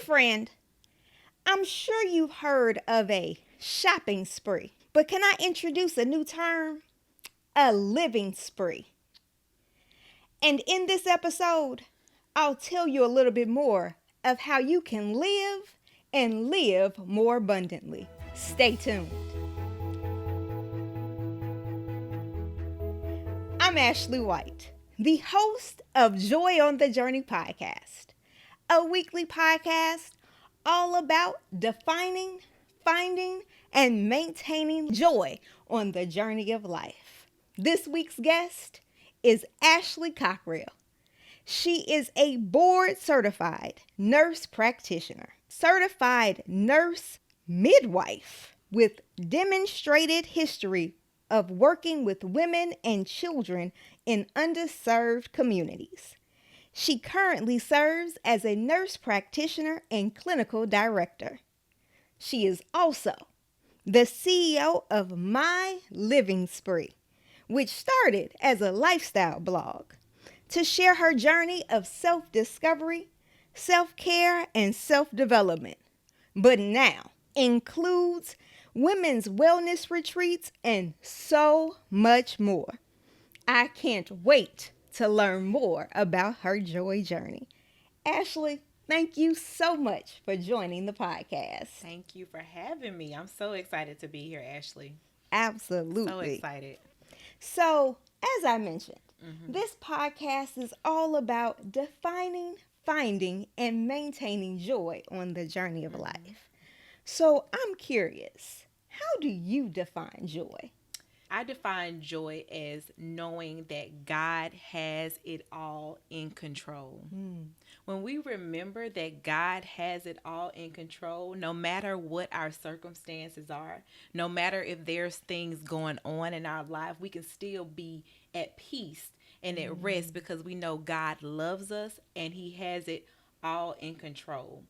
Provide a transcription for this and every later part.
friend, I'm sure you've heard of a shopping spree, but can I introduce a new term? A living spree. And in this episode, I'll tell you a little bit more of how you can live and live more abundantly. Stay tuned. I'm Ashley White, the host of Joy on the Journey podcast, a weekly podcast all about defining, finding, and maintaining joy on the journey of life. This week's guest is Ashley Cockrell. She is a board-certified nurse practitioner, certified nurse midwife with demonstrated history of working with women and children in underserved communities. She currently serves as a nurse practitioner and clinical director. She is also the CEO of My Living Spree, which started as a lifestyle blog to share her journey of self-discovery, self-care, and self-development, but now includes women's wellness retreats and so much more. I can't wait to learn more about her joy journey. Ashley, thank you so much for joining the podcast. Thank you for having me. I'm so excited to be here, Ashley. Absolutely. So excited. So, as I mentioned, this podcast is all about defining, finding, and maintaining joy on the journey of life. So, I'm curious, how do you define joy? I define joy as knowing that God has it all in control. When we remember that God has it all in control, no matter what our circumstances are, no matter if there's things going on in our life, we can still be at peace and at rest because we know God loves us and He has it all in control.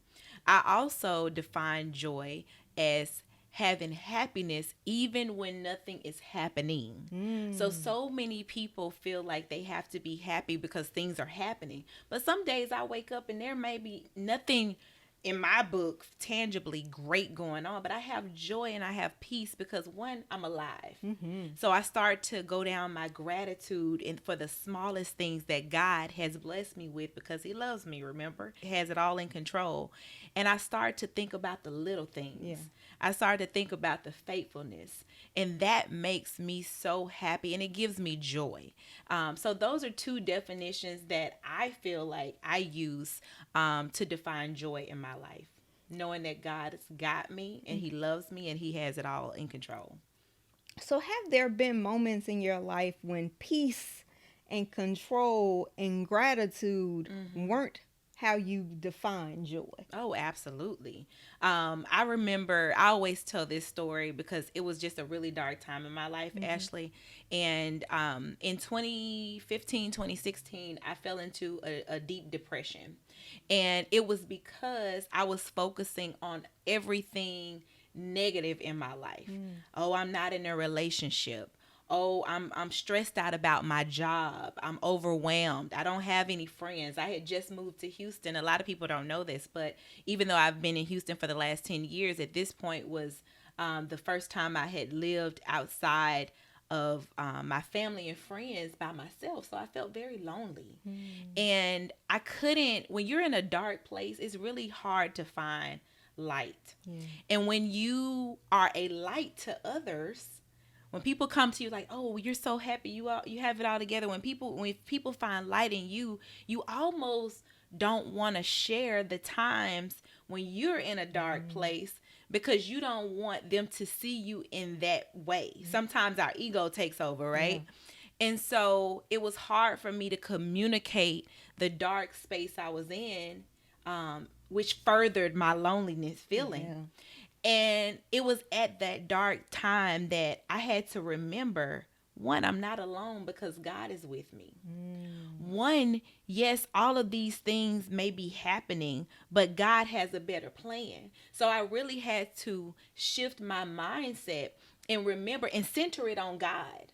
I also define joy as having happiness even when nothing is happening. So many people feel like they have to be happy because things are happening. But some days I wake up and there may be nothing in my book tangibly great going on, but I have joy and I have peace because one, I'm alive. So I start to go down my gratitude and for the smallest things that God has blessed me with because He loves me, remember? He has it all in control. And I start to think about the little things. Yeah. I started to think about the faithfulness, and that makes me so happy and it gives me joy. So those are two definitions that I feel like I use to define joy in my life, knowing that God has got me and He loves me and He has it all in control. So, have there been moments in your life when peace and control and gratitude weren't how you define joy? Oh, absolutely. I remember, I always tell this story because it was just a really dark time in my life, Ashley. And in 2015, 2016, I fell into a deep depression. And it was because I was focusing on everything negative in my life. Oh, I'm not in a relationship. Oh, I'm stressed out about my job. I'm overwhelmed. I don't have any friends. I had just moved to Houston. A lot of people don't know this, but even though I've been in Houston for the last 10 years, at this point was the first time I had lived outside of my family and friends by myself. So I felt very lonely. And I couldn't, when you're in a dark place, it's really hard to find light. And when you are a light to others, when people come to you like, oh, you're so happy, you have it all together. When people find light in you, you almost don't want to share the times when you're in a dark place because you don't want them to see you in that way. Sometimes our ego takes over, right? And so it was hard for me to communicate the dark space I was in, which furthered my loneliness feeling. And it was at that dark time that I had to remember, one, I'm not alone because God is with me. One, yes, all of these things may be happening, but God has a better plan. So I really had to shift my mindset and remember and center it on God.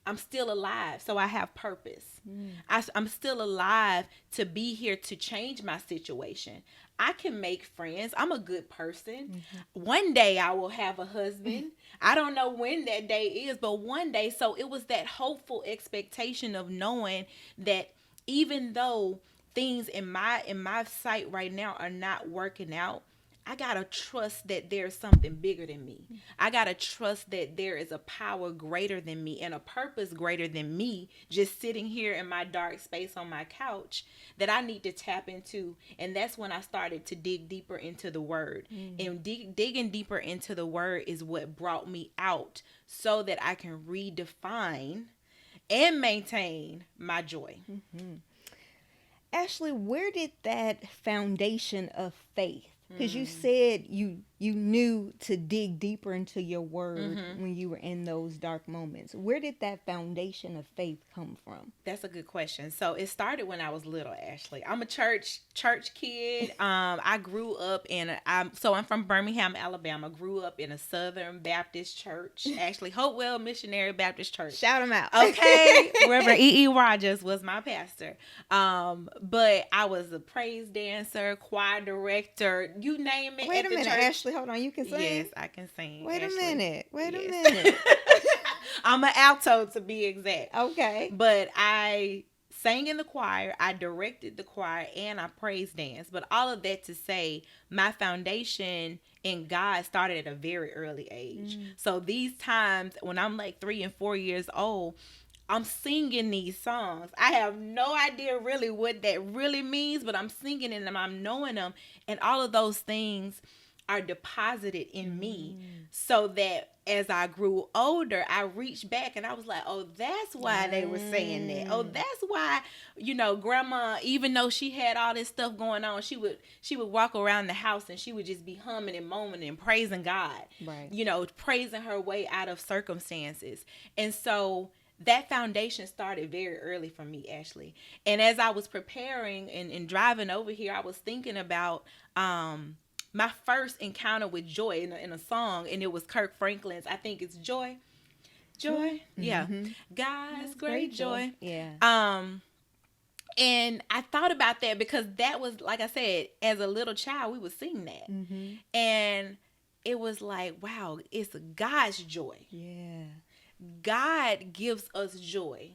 I'm still alive, so I have purpose. I'm still alive to be here to change my situation. I can make friends. I'm a good person. One day I will have a husband. I don't know when that day is, but one day. So it was that hopeful expectation of knowing that even though things in my sight right now are not working out, I gotta trust that there's something bigger than me. I gotta trust that there is a power greater than me and a purpose greater than me just sitting here in my dark space on my couch that I need to tap into. And that's when I started to dig deeper into the word. And digging deeper into the word is what brought me out so that I can redefine and maintain my joy. Ashley, where did that foundation of faith? Because you said you knew to dig deeper into your word when you were in those dark moments. Where did that foundation of faith come from? That's a good question. So it started when I was little, Ashley. I'm a church kid. I grew up I'm from Birmingham, Alabama. Grew up in a Southern Baptist church, actually Hopewell Missionary Baptist Church. Shout them out. Okay, Reverend E. Rogers was my pastor. But I was a praise dancer, choir director, you name it. Wait at a the minute, church. Ashley. Hold on. You can sing? Yes, I can sing. Wait Ashley. a minute. Wait a Yes. minute. I'm an alto to be exact. Okay. But I sang in the choir, I directed the choir, and I praise dance. But all of that to say, my foundation in God started at a very early age. So these times when I'm like 3 and 4 years old, I'm singing these songs. I have no idea really what that really means, but I'm singing them, I'm knowing them, and all of those things are deposited in me so that as I grew older, I reached back and I was like, oh, that's why they were saying that. Oh, that's why, grandma, even though she had all this stuff going on, she would walk around the house and she would just be humming and moaning and praising God. Right. Praising her way out of circumstances. And so that foundation started very early for me, Ashley. And as I was preparing and driving over here, I was thinking about my first encounter with joy in a song, and it was Kirk Franklin's, I think it's Joy. Yeah. God's great joy. Yeah. And I thought about that because that was, like I said, as a little child, we would sing that. And it was like, wow, it's God's joy. Yeah. God gives us joy.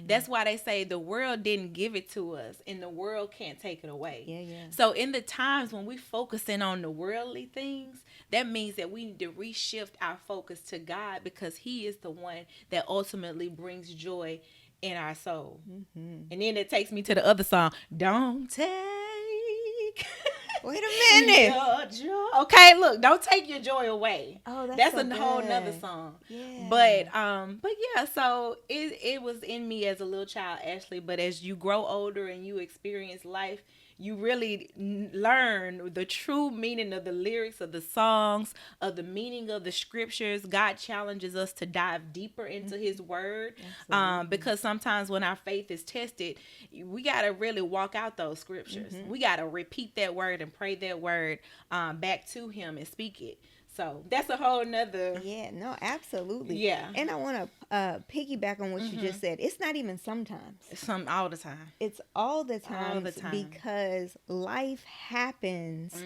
That's why they say the world didn't give it to us and the world can't take it away. Yeah. So in the times when we focusing on the worldly things, that means that we need to reshift our focus to God because He is the one that ultimately brings joy in our soul. And then it takes me to the other song, Don't Take Wait a minute. your joy. Okay, look, don't take your joy away. Oh, that's so a whole good. nother song. Yeah. But yeah, so it was in me as a little child, Ashley. But as you grow older and you experience life, you really learn the true meaning of the lyrics of the songs, of the meaning of the scriptures. God challenges us to dive deeper into His word, because sometimes when our faith is tested, we got to really walk out those scriptures. We got to repeat that word and pray that word back to Him and speak it. So that's a whole nother. Yeah, no, absolutely. Yeah. And I want to piggyback on what you just said. It's not even sometimes. It's all the time. It's all the time. All the time. Because life happens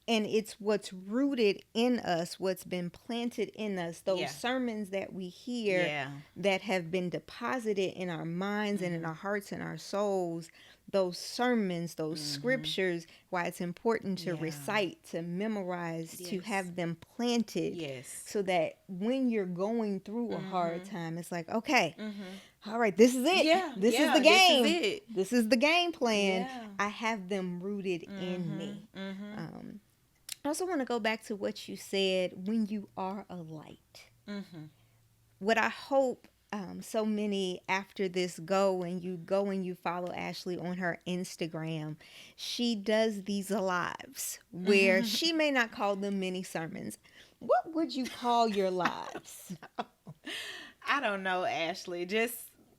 and it's what's rooted in us, what's been planted in us, those sermons that we hear that have been deposited in our minds and in our hearts and our souls, those sermons, those scriptures, why it's important to recite, to memorize, to have them planted so that when you're going through a hard time, it's like, okay, all right, this is it. This is the game. This is the game plan. Yeah. I have them rooted in me. I also want to go back to what you said, when you are a light. What I hope so many after this go and you follow Ashley on her Instagram, she does these lives where she may not call them mini sermons. What would you call your lives? I don't know, Ashley. Just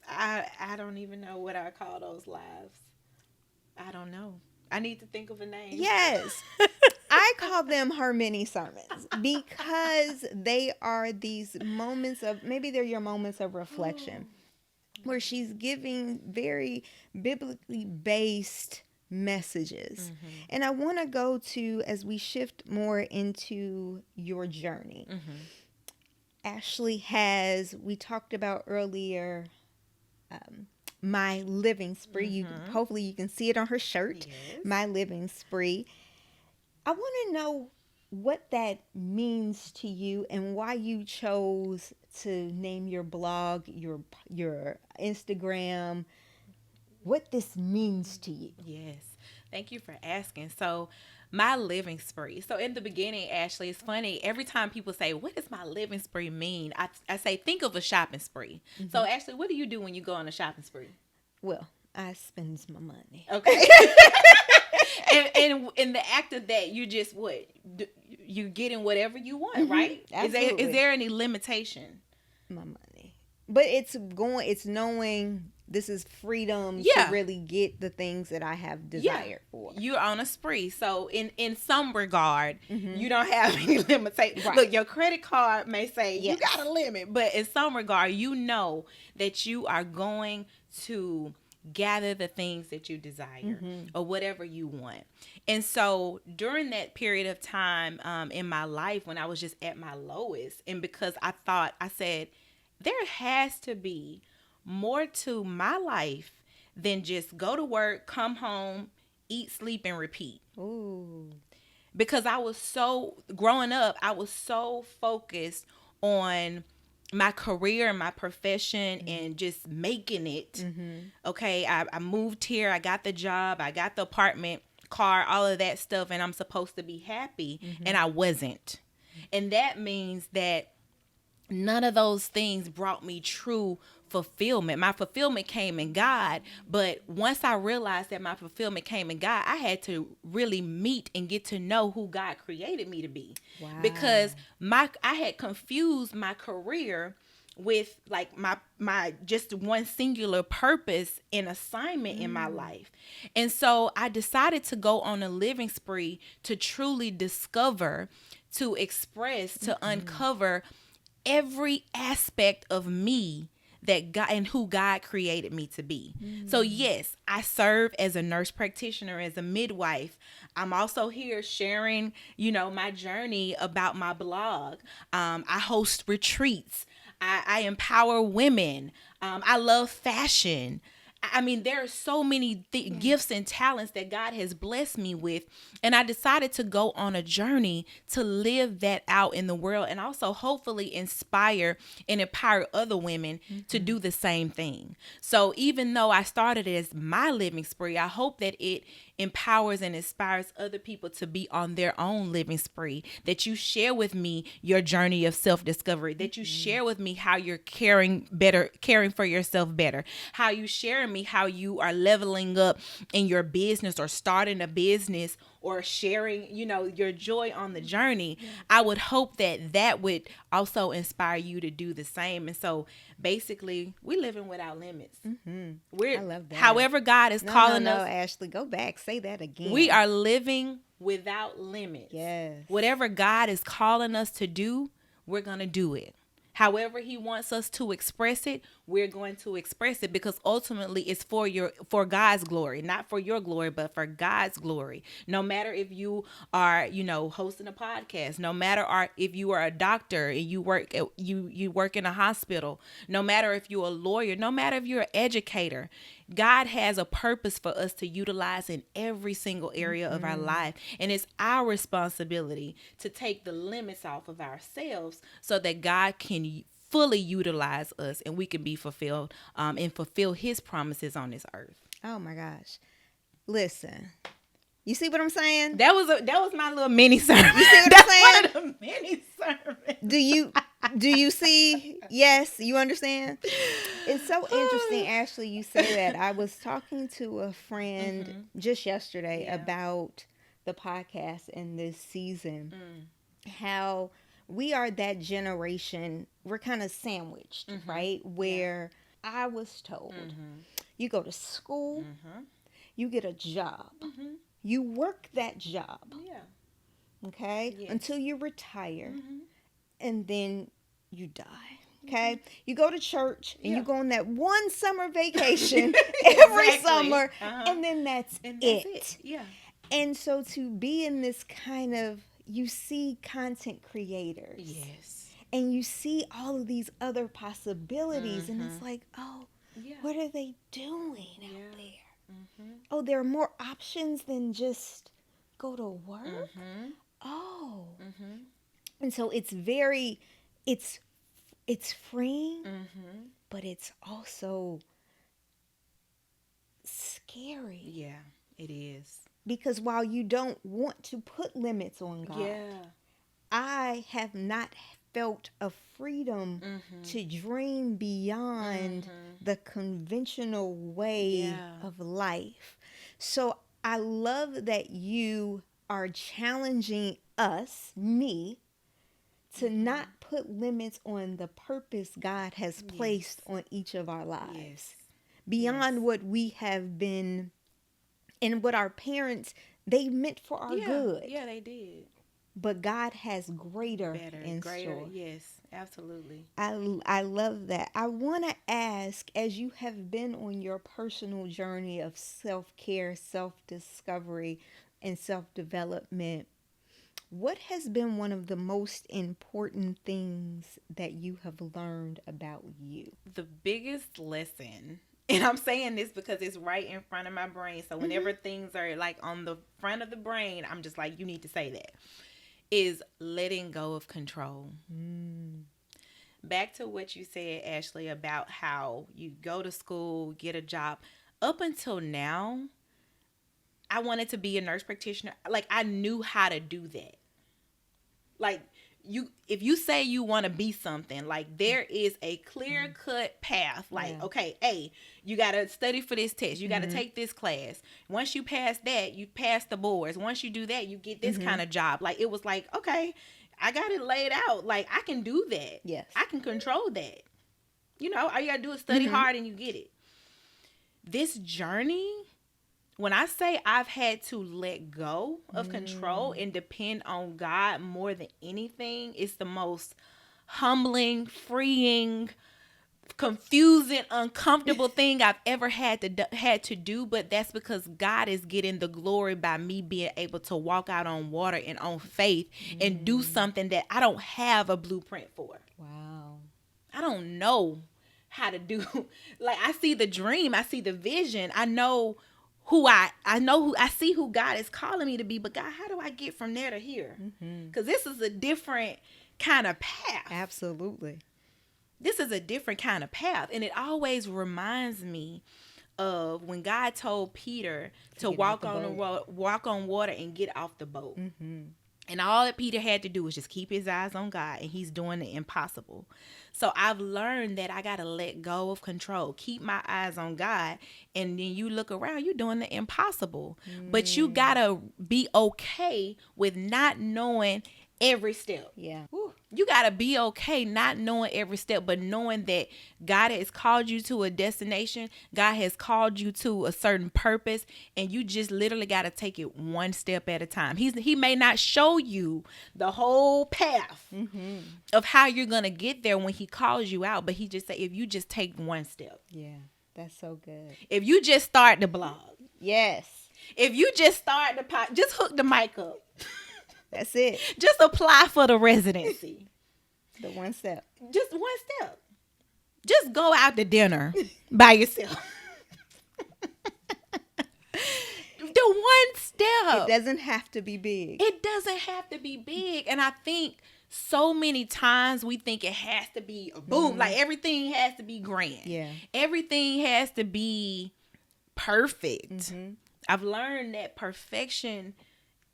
I don't even know what I call those lives. I don't know. I need to think of a name. Yes. I call them her mini sermons because they are these moments of, maybe they're your moments of reflection where she's giving very biblically based messages. And I want to go to, as we shift more into your journey. Ashley has, we talked about earlier, my living spree. You hopefully you can see it on her shirt. Yes. My living spree. I want to know what that means to you and why you chose to name your blog, your Instagram, what this means to you. Yes. Thank you for asking. So, my living spree. So, in the beginning, Ashley, it's funny. Every time people say, what does my living spree mean? I say, think of a shopping spree. So, Ashley, what do you do when you go on a shopping spree? Well, I spend my money. Okay. and in the act of that, you just what? You're getting whatever you want, right? Absolutely. Is there any limitation? My money. But it's knowing this is freedom to really get the things that I have desired for. You're on a spree. So in some regard, you don't have any limitation. Right. Look, your credit card may say you got a limit, but in some regard, you know that you are going to gather the things that you desire or whatever you want. And so during that period of time in my life when I was just at my lowest, and because I said, there has to be more to my life than just go to work, come home, eat, sleep, and repeat. Ooh. Because growing up, I was so focused on my career and my profession and just making it. Okay, I moved here, I got the job, I got the apartment, car, all of that stuff, and I'm supposed to be happy, and I wasn't. And that means that none of those things brought me true fulfillment. My fulfillment came in God, but once I realized that my fulfillment came in God, I had to really meet and get to know who God created me to be. Wow. Because I had confused my career with like my just one singular purpose and assignment in my life. And so I decided to go on a living spree to truly discover, to express, to uncover every aspect of me that God and who God created me to be. So yes, I serve as a nurse practitioner, as a midwife. I'm also here sharing, my journey about my blog. I host retreats. I empower women. I love fashion. I mean, there are so many gifts and talents that God has blessed me with. And I decided to go on a journey to live that out in the world and also hopefully inspire and empower other women to do the same thing. So even though I started it as my living spree, I hope that it empowers and inspires other people to be on their own living spree, that you share with me your journey of self-discovery, that you share with me how you're caring for yourself better, how you share me how you are leveling up in your business or starting a business or sharing, your joy on the journey. I would hope that would also inspire you to do the same. And so basically, we're living without limits. I love that. However God is calling us. Ashley, go back. Say that again. We are living without limits. Yes. Whatever God is calling us to do, we're going to do it. However he wants us to express it, we're going to express it, because ultimately it's for God's glory, not for your glory, but for God's glory. No matter if you are, hosting a podcast, no matter if you are a doctor and you work in a hospital, no matter if you're a lawyer, no matter if you're an educator, God has a purpose for us to utilize in every single area of our life. And it's our responsibility to take the limits off of ourselves so that God can fully utilize us and we can be fulfilled and fulfill his promises on this earth. Oh my gosh. Listen. You see what I'm saying? That was my little mini sermon. You see what I'm saying? That's one of the mini sermons. Do you see? Yes, you understand? It's so interesting, Ashley, you say that. I was talking to a friend just yesterday about the podcast in this season. How we are that generation, we're kind of sandwiched, right? Where I was told, you go to school, you get a job, you work that job, okay, until you retire, and then you die. Okay, you go to church and you Yeah. go on that one summer vacation every Exactly. summer, Uh-huh. and then that's And that's it. it. Yeah. And so to be in this kind of, you see content creators, Yes. and you see all of these other possibilities, and it's like, oh, Yeah. what are they doing Yeah. out there? Mm-hmm. Oh, there are more options than just go to work. Mm-hmm. Oh, Mm-hmm. and so it's very, it's it's freeing, Mm-hmm. but it's also scary, Yeah, it is. because while you don't want to put limits on God, Yeah. I have not felt a freedom Mm-hmm. to dream beyond Mm-hmm. the conventional way Yeah. of life. So I love that you are challenging us, me, to not put limits on the purpose God has placed on each of our lives, Yes. beyond Yes. what we have been and what our parents, they meant for our Yeah. good. Yeah, they did. But God has greater Better, in greater. store. Yes, absolutely. I love that. I want to ask, as you have been on your personal journey of self-care, self-discovery, and self-development, what has been one of the most important things that you have learned about you? The biggest lesson, and I'm saying this because it's right in front of my brain. So whenever things are like on the front of the brain, I'm just like, you need to say that, is letting go of control. Back to what you said, Ashley, about how you go to school, get a job. Up until now, I wanted to be a nurse practitioner. Like, I knew how to do that. Like, if you say you want to be something, like, there is a clear cut path. Like, Yeah. okay, hey, you got to study for this test. You got to take this class. Once you pass that, you pass the boards. Once you do that, you get this kind of job. Like, it was like, okay, I got it laid out. Like, I can do that. Yes. I can control that. You know, all you got to do is study hard and you get it. This journey, when I say I've had to let go of control and depend on God more than anything, it's the most humbling, freeing, confusing, uncomfortable thing I've ever had to do. But that's because God is getting the glory by me being able to walk out on water and on faith and do something that I don't have a blueprint for. Wow. I don't know how to do. Like, I see the dream, I see the vision, I know who I see who God is calling me to be, but God, how do I get from there to here? Because this is a different kind of path. Absolutely. This is a different kind of path, and it always reminds me of when God told Peter to walk on water and get off the boat. And all that Peter had to do was just keep his eyes on God, and he's doing the impossible. So I've learned that I got to let go of control, keep my eyes on God, and then you look around, you're doing the impossible. But you got to be okay with not knowing every step. Yeah. You got to be okay not knowing every step, but knowing that God has called you to a destination. God has called you to a certain purpose, and you just literally got to take it one step at a time. He may not show you the whole path of how you're going to get there when he calls you out, but he just say, if you just take one step. Yeah. That's so good. If you just start the blog. Yes. If you just start the pot, just hook the mic up. That's it. Just apply for the residency. The one step. Just one step. Just go out to dinner by yourself. The one step. It doesn't have to be big. It doesn't have to be big. And I think so many times we think it has to be a boom. Like, everything has to be grand. Yeah. Everything has to be perfect. I've learned that perfection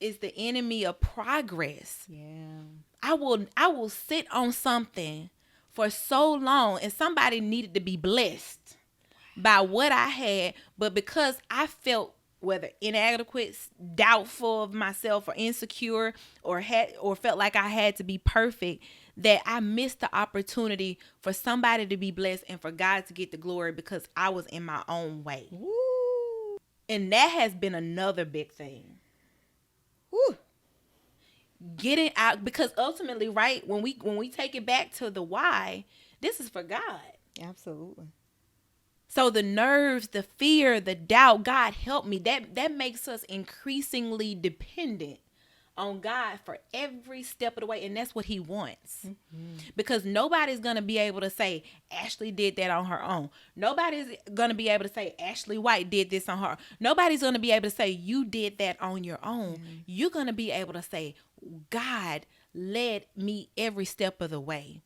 is the enemy of progress. Yeah. I will sit on something for so long, and somebody needed to be blessed by what I had, but because I felt whether inadequate, doubtful of myself, or insecure, or felt like I had to be perfect, that I missed the opportunity for somebody to be blessed and for God to get the glory because I was in my own way. Woo. And that has been another big thing. Woo. getting out, because ultimately, right, when we take it back to the why, this is for God. Absolutely. So the nerves, the fear, the doubt, God help me, that makes us increasingly dependent on God for every step of the way. And that's what he wants. Because nobody's going to be able to say Ashley did that on her own. Nobody's going to be able to say Ashley White did this on her. Nobody's going to be able to say you did that on your own. You're going to be able to say God led me every step of the way.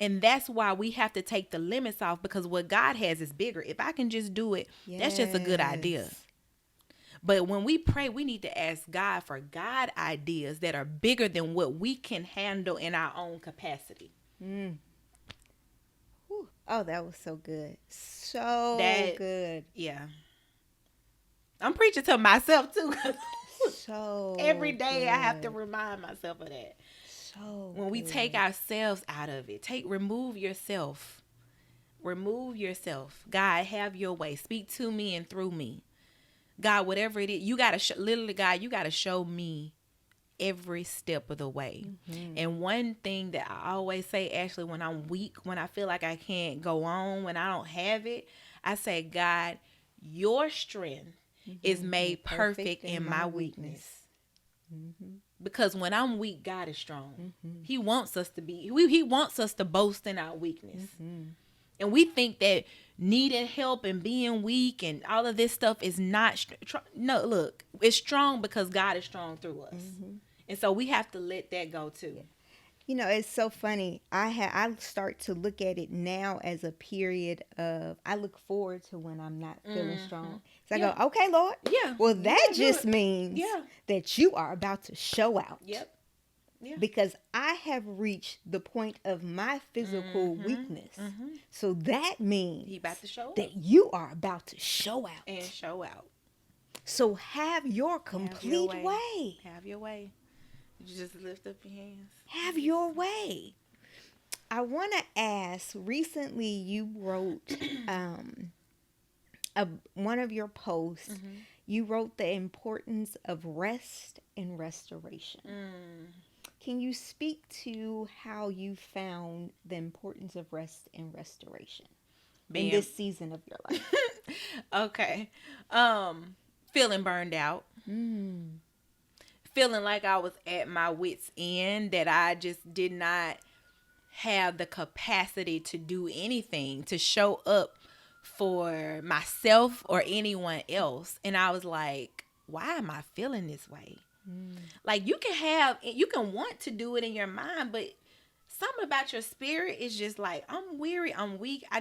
And that's why we have to take the limits off, because what God has is bigger. If I can just do it, that's just a good idea. But when we pray, we need to ask God for God ideas that are bigger than what we can handle in our own capacity. Oh, that was so good. So good. Yeah. I'm preaching to myself too. So every day good. I have to remind myself of that. So when we take ourselves out of it, remove yourself. Remove yourself. God, have your way. Speak to me and through me. God, whatever it is, you got to literally, God, you got to show me every step of the way. And one thing that I always say, Ashley, when I'm weak, when I feel like I can't go on, when I don't have it, I say, God, your strength is made perfect in my weakness. Because when I'm weak, God is strong. He wants us to be, he wants us to boast in our weakness. And we think that needing help and being weak and all of this stuff is not, no, look, it's strong because God is strong through us. And so we have to let that go too. You know, it's so funny. I start to look at it now as a period of, I look forward to when I'm not feeling strong. So I go, okay, Lord. Yeah. Well, that just means Yeah. that you are about to show out. Yep. Yeah. Because I have reached the point of my physical weakness. So that means He about to show that up. you are about to show out. And show out. So have your complete way. Have your way. You just lift up your hands. Have your way. I want to ask, recently you wrote one of your posts. You wrote the importance of rest and restoration. Can you speak to how you found the importance of rest and restoration in this season of your life? Okay. Feeling burned out. Feeling like I was at my wit's end, that I just did not have the capacity to do anything, to show up for myself or anyone else. And I was like, why am I feeling this way? Like you can want to do it in your mind, but something about your spirit is just like, I'm weary, I'm weak. I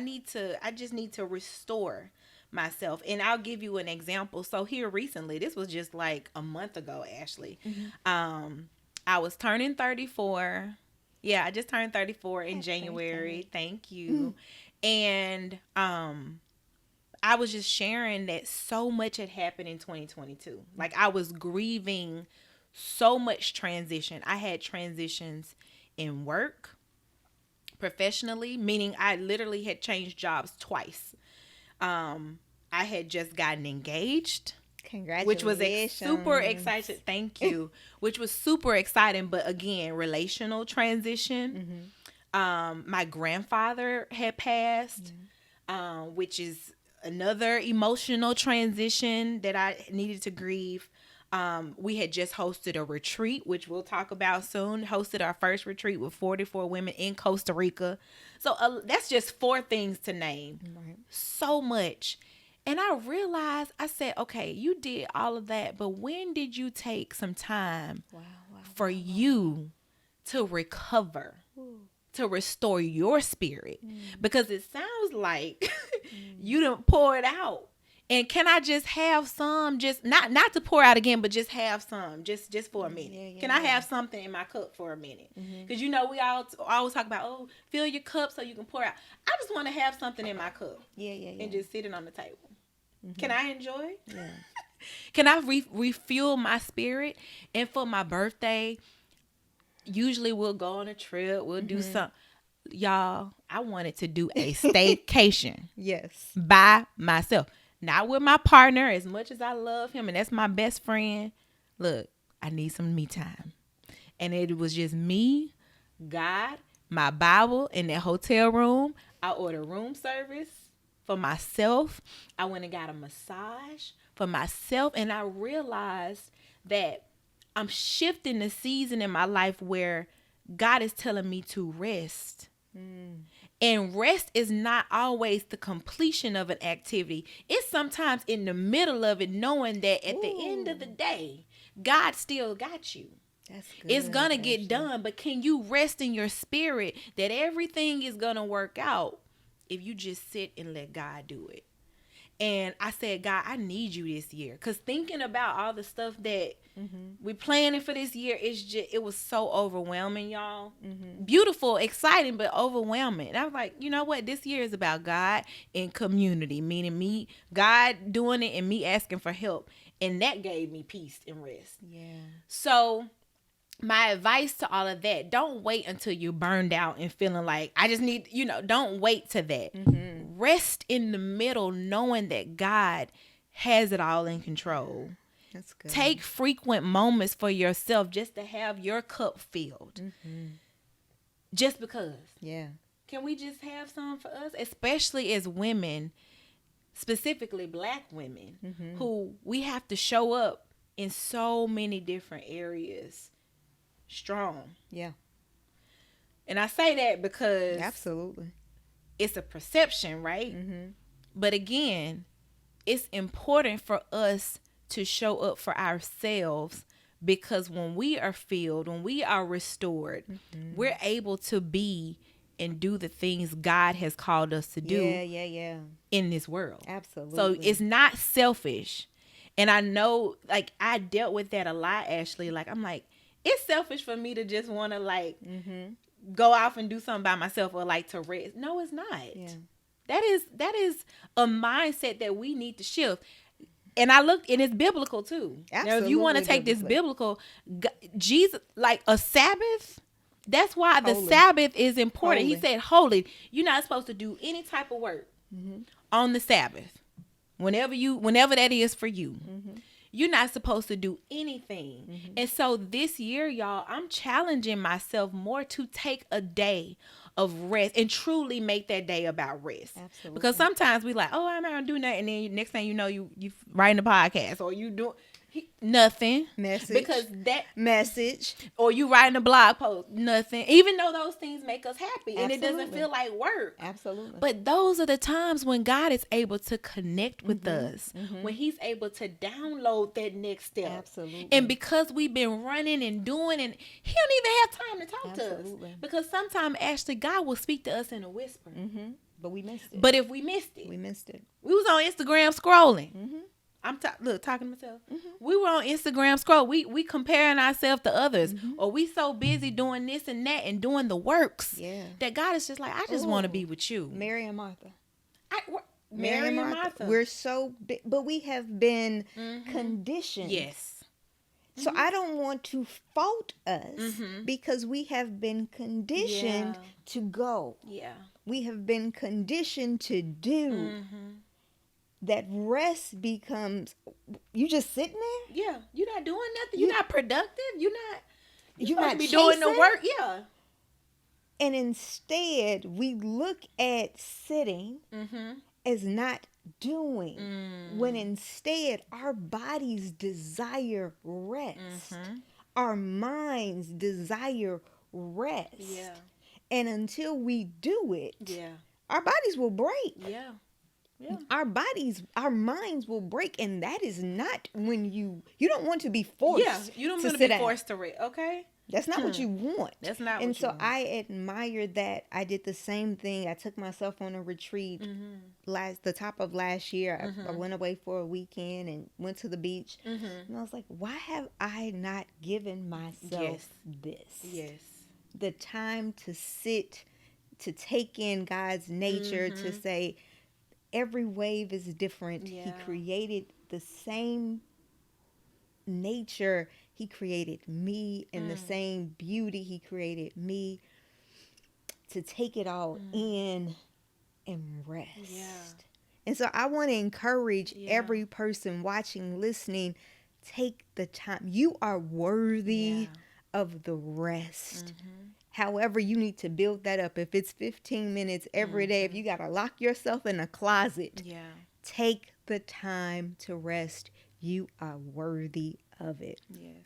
just need to restore myself. And I'll give you an example. So here recently, this was just like a month ago, Ashley. I was turning 34. Yeah, I just turned 34 in January. Thank you. And I was just sharing that so much had happened in 2022. Like I was grieving so much transition. I had transitions in work, professionally, meaning I literally had changed jobs twice. I had just gotten engaged. Congratulations. Which was super exciting. Thank you. Which was super exciting, but again, relational transition. My grandfather had passed, which is another emotional transition that I needed to grieve. We had just hosted a retreat, which we'll talk about soon. Hosted our first retreat with 44 women in Costa Rica. So that's just 4 things to name. Right. So much. And I realized, I said, okay, you did all of that, but when did you take some time for you to recover, to restore your spirit? Because it sounds like you done pour it out. And can I just have some, just not to pour out again, but just have some, just for a minute. Can I have something in my cup for a minute? Because we always talk about, fill your cup so you can pour out. I just want to have something in my cup. And just sit it on the table. Can I enjoy? Yeah. Can I refuel my spirit? And for my birthday, usually we'll go on a trip. We'll do something. Y'all, I wanted to do a staycation. Yes. By myself. Not with my partner, as much as I love him and that's my best friend. Look, I need some me time. And it was just me, God, my Bible in that hotel room. I ordered room service for myself. I went and got a massage for myself. And I realized that I'm shifting the season in my life where God is telling me to rest. And rest is not always the completion of an activity. It's sometimes in the middle of it, knowing that at the end of the day, God still got you. That's good. It's going to Ashley. get done, but can you rest in your spirit that everything is going to work out if you just sit and let God do it? And I said, God, I need you this year. Because thinking about all the stuff that we planning for this year, it was so overwhelming, y'all. Beautiful, exciting, but overwhelming. And I was like, you know what? This year is about God and community, meaning me, God doing it and me asking for help. And that gave me peace and rest. Yeah. So my advice to all of that, don't wait until you're burned out and feeling like I just need, don't wait to that. Rest in the middle, knowing that God has it all in control. That's good. Take frequent moments for yourself just to have your cup filled. Just because. Yeah. Can we just have some for us? Especially as women, specifically Black women, who we have to show up in so many different areas strong. Yeah. And I say that because Absolutely. it's a perception, right? But again, it's important for us to show up for ourselves, because when we are filled, when we are restored, we're able to be and do the things God has called us to do in this world. Absolutely. So it's not selfish. And I know, like, I dealt with that a lot, Ashley. Like, I'm like, it's selfish for me to just want to, like, go off and do something by myself, or like to rest. No, it's not. Yeah. That is a mindset that we need to shift. And I looked, and it's biblical too. Absolutely. Now, if you want to take this biblical, Jesus, like a Sabbath, that's why the Sabbath is important. He said, holy, you're not supposed to do any type of work on the Sabbath. Whenever that is for you. You're not supposed to do anything. And so this year, y'all, I'm challenging myself more to take a day of rest and truly make that day about rest. Absolutely. Because sometimes we like, oh, I'm not gonna do nothing, and then next thing you know, you writing a podcast, or you do nothing. Message. Because that message. Or you writing a blog post, nothing. Even though those things make us happy. And it doesn't Absolutely. feel like work. Absolutely. But those are the times when God is able to connect with us. When he's able to download that next step. Absolutely. And because we've been running and doing, and he don't even have time to talk to us. Because sometimes, Ashley, God will speak to us in a whisper. But we missed it. But if we missed it. We missed it. We was on Instagram scrolling. I'm talking to myself. We were on Instagram scroll. We comparing ourselves to others, or we so busy doing this and that and doing the works that God is just like, I just want to be with you. Mary and Martha. Mary and Martha. We're so big, but we have been conditioned. Yes. So I don't want to fault us because we have been conditioned to go. Yeah. We have been conditioned to do. That rest becomes, you just sitting there? Yeah. You're not doing nothing. You're not productive. You're not to be doing the work. Yeah. And instead, we look at sitting as not doing, when instead our bodies desire rest. Our minds desire rest. Yeah. And until we do it, Yeah. our bodies will break. Yeah. Yeah. Our minds will break, and that is not when you don't want to be forced. Yeah, you don't want to be forced to read. Okay, that's not what you want. That's not. And what so you want. I admire that. I did the same thing. I took myself on a retreat the top of last year. I went away for a weekend and went to the beach, and I was like, why have I not given myself this? Yes, the time to sit, to take in God's nature, to say, every wave is different. Yeah. He created the same nature. He created me in the same beauty. He created me to take it all in and rest. Yeah. And so I want to encourage every person watching, listening, take the time. You are worthy of the rest. However, you need to build that up. If it's 15 minutes every day, if you got to lock yourself in a closet, Yeah. take the time to rest. You are worthy of it. Yes.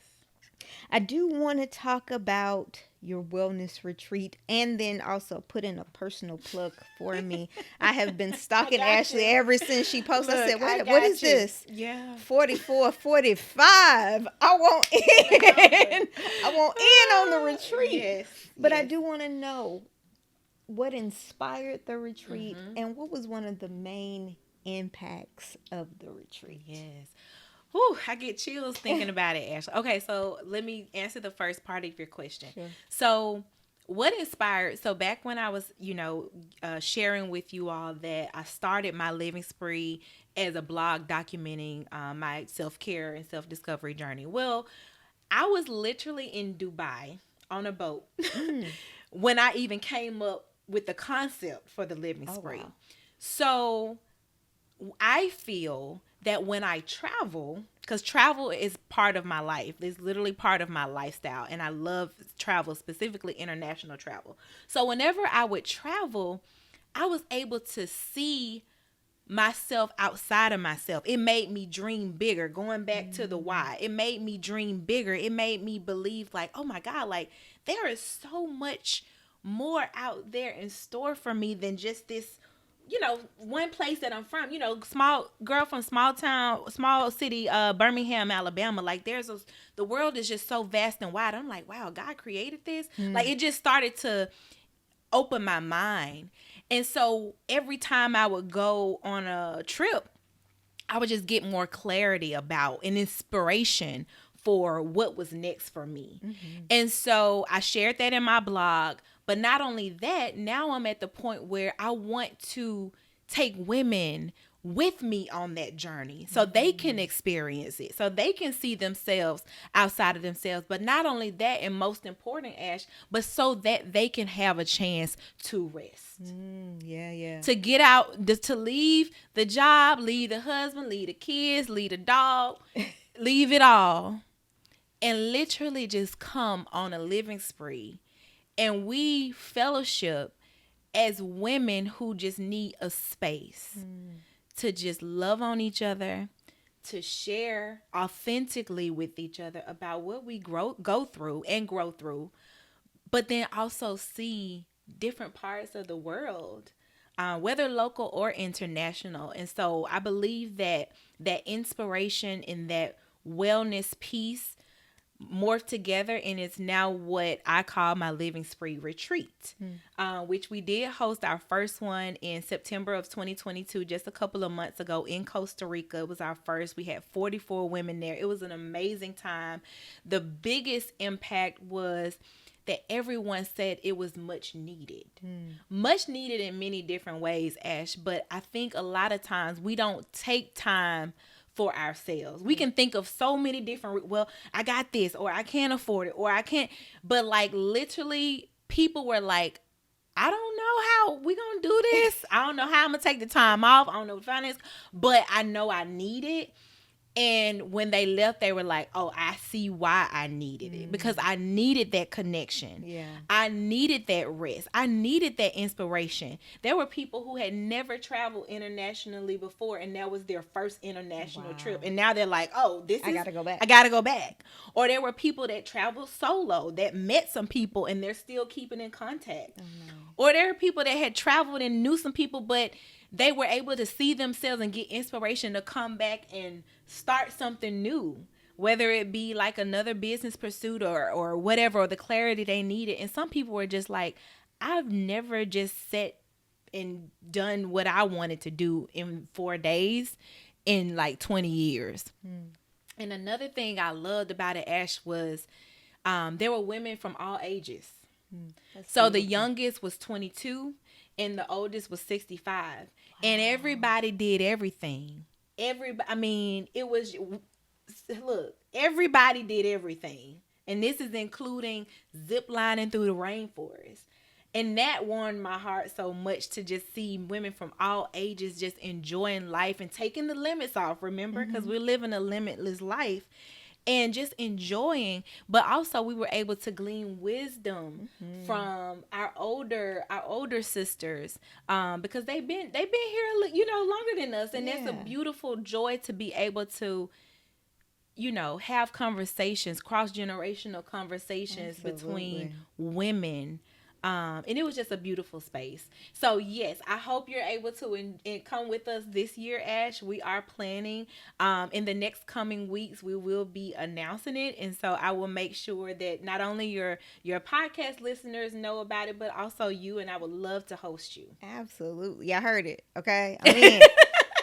I do want to talk about your wellness retreat and then also put in a personal plug for me. I have been stalking got Ashley you. ever since she posted. I Look, said, I what got is you. this? Yeah. 44, 45. I want in. I want in on the retreat. Yes. But I yes. do want to know what inspired the retreat and what was one of the main impacts of the retreat. Yes. Whew, I get chills thinking about it, Ashley. Okay, so let me answer the first part of your question. Sure. So, what inspired? So, back when I was, sharing with you all that I started my living spree as a blog documenting my self care and self discovery journey. Well, I was literally in Dubai on a boat when I even came up with the concept for the living spree. Wow. So, I feel that when I travel, because travel is part of my life, it's literally part of my lifestyle, and I love travel, specifically international travel. So whenever I would travel, I was able to see myself outside of myself. It made me dream bigger. Going back to the why, it made me dream bigger. It made me believe, like, oh my God, like there is so much more out there in store for me than just this, one place that I'm from, small girl from small town, small city, Birmingham, Alabama. Like the world is just so vast and wide. I'm like, wow, God created this. Like it just started to open my mind. And so every time I would go on a trip, I would just get more clarity about an inspiration for what was next for me. And so I shared that in my blog. But not only that, now I'm at the point where I want to take women with me on that journey so they can experience it, so they can see themselves outside of themselves. But not only that, and most important, Ash, but so that they can have a chance to rest. Yeah. To get out, to leave the job, leave the husband, leave the kids, leave the dog, leave it all, and literally just come on a living spree. And we fellowship as women who just need a space to just love on each other, to share authentically with each other about what we grow through, but then also see different parts of the world, whether local or international. And so I believe that inspiration and that wellness piece morphed together, and it's now what I call my living spree retreat, which we did host our first one in September of 2022, just a couple of months ago in Costa Rica. It was our first. We had 44 women there. It was an amazing time. The biggest impact was that everyone said it was much needed. Much needed in many different ways, Ash, but I think a lot of times we don't take time for ourselves. We can think of so many different, well, I got this, or I can't afford it, or I can't, but like literally people were like, I don't know how we gonna do this. I don't know how I'm gonna take the time off. I don't know what finance, but I know I need it. And when they left, they were like, oh, I see why I needed it, because I needed that connection. Yeah. I needed that rest. I needed that inspiration. There were people who had never traveled internationally before, and that was their first international trip. And now they're like, oh, I gotta go back. I gotta go back. Or there were people that traveled solo that met some people and they're still keeping in contact. Oh, no. Or there are people that had traveled and knew some people, but they were able to see themselves and get inspiration to come back and start something new, whether it be like another business pursuit or whatever, or the clarity they needed. And some people were just like, I've never just sat and done what I wanted to do in 4 days in like 20 years. And another thing I loved about it, Ash, was there were women from all ages. So the youngest was 22 and the oldest was 65. And everybody did everything. Everybody did everything. And this is including zip lining through the rainforest. And that warmed my heart so much to just see women from all ages just enjoying life and taking the limits off, remember? Because we're living a limitless life. and just enjoying. But also we were able to glean wisdom from our older sisters, because they've been here, longer than us, and that's a Yeah. beautiful joy to be able to, have conversations, cross generational conversations between Absolutely. women. And it was just a beautiful space. So yes, I hope you're able to come with us this year, Ash. We are planning, in the next coming weeks. We will be announcing it, and so I will make sure that not only your podcast listeners know about it, but also you. And I would love to host you. Absolutely. I heard it. Okay. I'm in.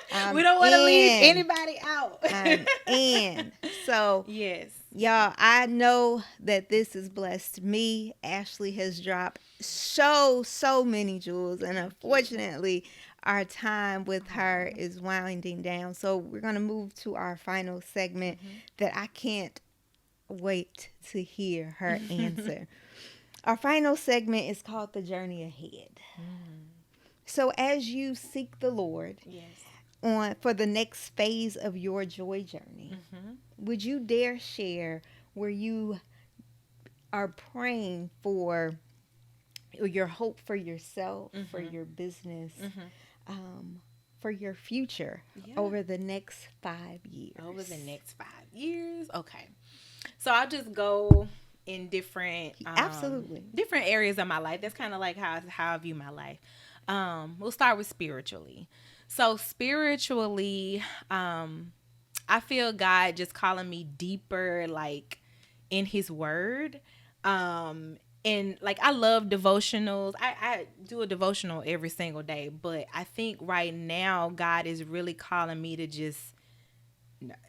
We I'm don't want to leave in. anybody out. I'm in. So, Yes. y'all, I know that this has blessed me. Ashley has dropped so many jewels, and unfortunately, our time with her is winding down. So, we're going to move to our final segment that I can't wait to hear her answer. Our final segment is called The Journey Ahead. So, as you seek the Lord Yes. for the next phase of your joy journey, would you dare share where you are praying for your hope for yourself, for your business, for your future Yeah. over the next 5 years? Over the next 5 years. Okay. So I'll just go in different Absolutely. different areas of my life. That's kind of like how I view my life. We'll start with spiritually. So spiritually, I feel God just calling me deeper, like in His Word. And like I love devotionals. I do a devotional every single day, but I think right now God is really calling me to just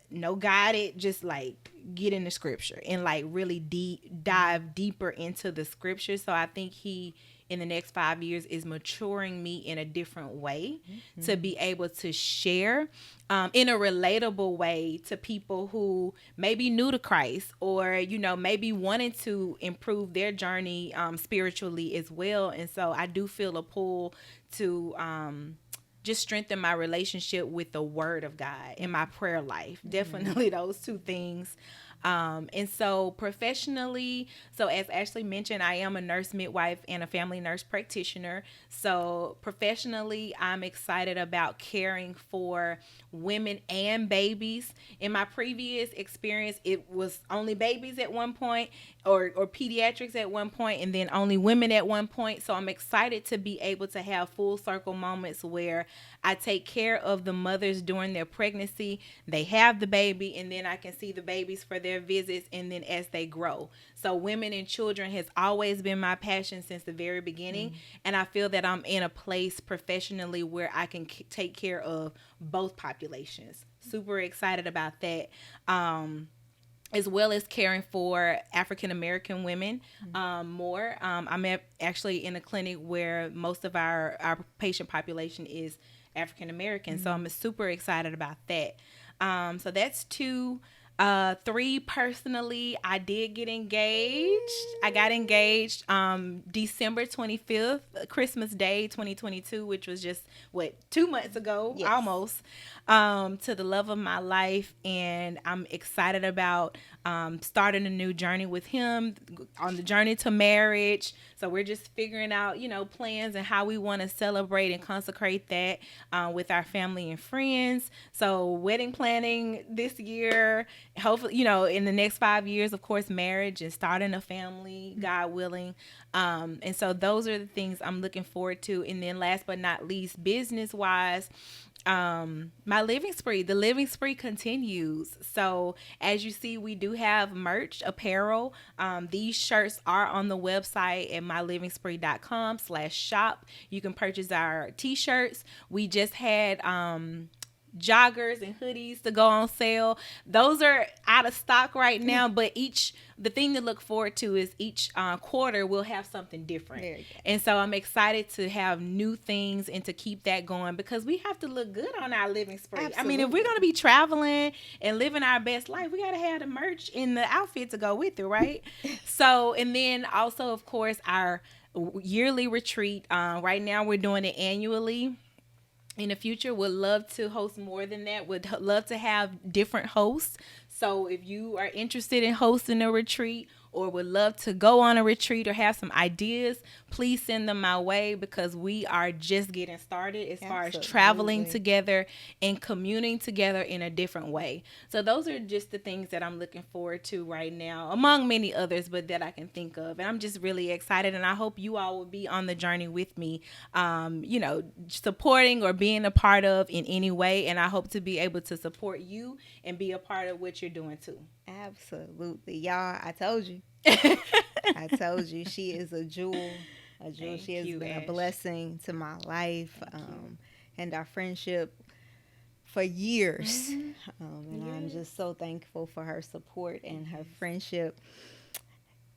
no guide it, just like get in the scripture and like really dive deeper into the scripture. So I think He in the next 5 years is maturing me in a different way to be able to share in a relatable way to people who may be new to Christ, or maybe wanting to improve their journey spiritually as well. And so I do feel a pull to just strengthen my relationship with the Word of God in my prayer life. Definitely those two things. And so professionally, so as Ashley mentioned, I am a nurse midwife and a family nurse practitioner. So professionally, I'm excited about caring for women and babies. In my previous experience, it was only babies at one point, or pediatrics at one point, and then only women at one point. So I'm excited to be able to have full circle moments where I take care of the mothers during their pregnancy, they have the baby, and then I can see the babies for their visits, and then as they grow. So women and children has always been my passion since the very beginning. And I feel that I'm in a place professionally where I can take care of both populations. Super excited about that. As well as caring for African American women more. I'm actually in a clinic where most of our patient population is African American. So I'm super excited about that. So that's two. Three, personally, I did get engaged. I got engaged December 25th, Christmas Day 2022, which was just 2 months ago. Yes. Almost, to the love of my life. And I'm excited about starting a new journey with him, on the journey to marriage. So we're just figuring out, plans and how we want to celebrate and consecrate that with our family and friends. So wedding planning this year, hopefully, in the next 5 years, of course, marriage and starting a family, God willing. And so those are the things I'm looking forward to. And then last but not least, business wise, my living spree, the living spree continues. So as you see, we do have merch, apparel. These shirts are on the website at mylivingspree.com/shop. You can purchase our t-shirts. We just had joggers and hoodies to go on sale. Those are out of stock right now, but the thing to look forward to is each quarter we'll have something different. There you go. And so I'm excited to have new things and to keep that going, because we have to look good on our living spree. Absolutely. I mean, if we're going to be traveling and living our best life, we got to have the merch and the outfit to go with it, right? So, and then also, of course, our yearly retreat. Right now we're doing it annually. in the future would love to host more than that, would love to have different hosts. So if you are interested in hosting a retreat or would love to go on a retreat or have some ideas, please send them my way, because we are just getting started as far as traveling Absolutely. together and communing together in a different way. So those are just the things that I'm looking forward to right now, among many others, but that I can think of. And I'm just really excited, and I hope you all will be on the journey with me, supporting or being a part of in any way. And I hope to be able to support you and be a part of what you're doing too. Absolutely. Y'all, I told you. I told you she is a jewel. A jewel. Thank She has you, been a Ash. blessing to my life, Thank you. and our friendship for years. Mhm. And I'm Yes. just so thankful for her support and her Yes. friendship.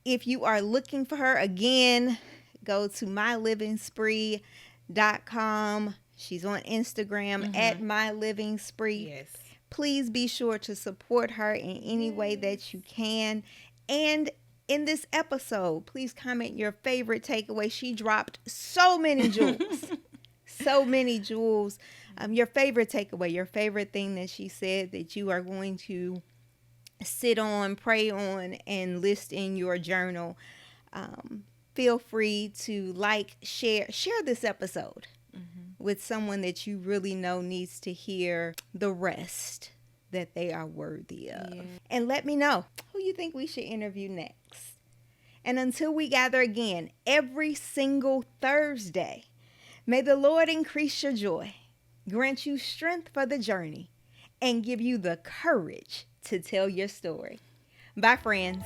If you are looking for her again, go to mylivingspree.com. She's on Instagram at mylivingspree. Yes. Please be sure to support her in any way that you can. And in this episode, please comment your favorite takeaway. She dropped so many jewels. So many jewels. Your favorite takeaway, your favorite thing that she said that you are going to sit on, pray on, and list in your journal. Feel free to share this episode with someone that you really know needs to hear the rest that they are worthy of. Yeah. And let me know who you think we should interview next. And until we gather again every single Thursday, may the Lord increase your joy, grant you strength for the journey, and give you the courage to tell your story. Bye, friends.